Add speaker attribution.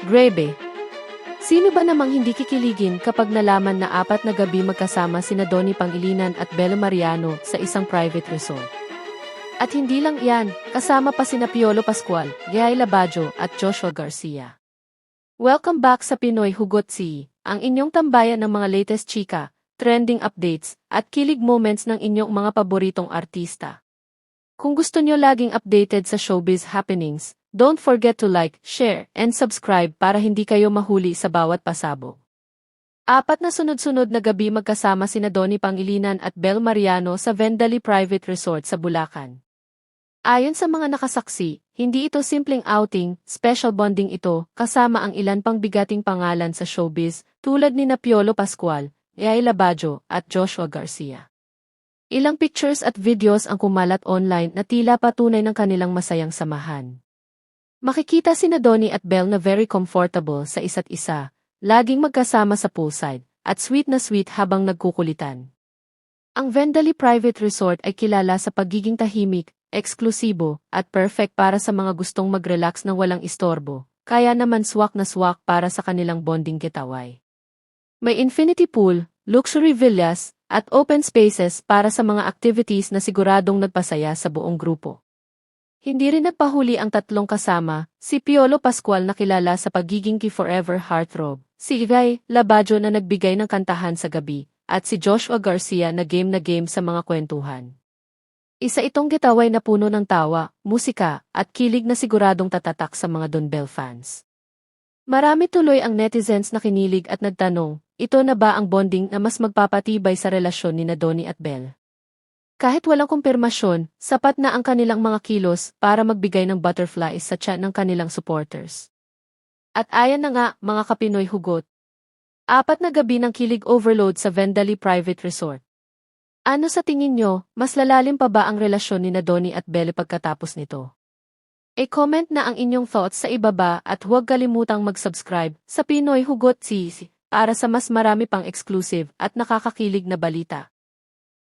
Speaker 1: Grabe! Sino ba namang hindi kikiligin kapag nalaman na 4 na gabi magkasama sina Donnie Pangilinan at Bella Mariano sa isang private resort? At hindi lang iyan, kasama pa sina Piolo Pascual, Yay Labajo at Joshua Garcia. Welcome back sa Pinoy Hugot C, ang inyong tambayan ng mga latest chika, trending updates, at kilig moments ng inyong mga paboritong artista. Kung gusto nyo laging updated sa showbiz happenings, don't forget to like, share, and subscribe para hindi kayo mahuli sa bawat pasabog. 4 na sunod-sunod na gabi magkasama sina Donnie Pangilinan at Bel Mariano sa Vendali Private Resort sa Bulacan. Ayon sa mga nakasaksi, hindi ito simpleng outing, special bonding ito, kasama ang ilan pang bigating pangalan sa showbiz, tulad ni Piolo Pascual, Yay Labajo, at Joshua Garcia. Ilang pictures at videos ang kumalat online na tila patunay ng kanilang masayang samahan. Makikita sina Donnie at Bel na very comfortable sa isa't isa, laging magkasama sa poolside, at sweet na sweet habang nagkukulitan. Ang Vendali Private Resort ay kilala sa pagiging tahimik, eksklusibo, at perfect para sa mga gustong mag-relax ng walang istorbo, kaya naman swak na swak para sa kanilang bonding getaway. May infinity pool, luxury villas, at open spaces para sa mga activities na siguradong nagpasaya sa buong grupo. Hindi rin nagpahuli ang tatlong kasama, si Piolo Pascual na kilala sa pagiging key forever heartthrob, si Yay Labajo na nagbigay ng kantahan sa gabi, at si Joshua Garcia na game sa mga kwentuhan. Isa itong getaway na puno ng tawa, musika, at kilig na siguradong tatatak sa mga Don Bell fans. Marami tuloy ang netizens na kinilig at nagtanong, ito na ba ang bonding na mas magpapatibay sa relasyon ni Donnie at Bel? Kahit walang kumpirmasyon, sapat na ang kanilang mga kilos para magbigay ng butterflies sa tiyan ng kanilang supporters. At ayan na nga, mga kapinoy hugot. 4 na gabi ng kilig overload sa Vendali Private Resort. Ano sa tingin nyo, mas lalalim pa ba ang relasyon ni Donnie at Belle pagkatapos nito? E-comment na ang inyong thoughts sa ibaba at huwag kalimutang mag-subscribe sa Pinoy Hugot CC para sa mas marami pang exclusive at nakakakilig na balita.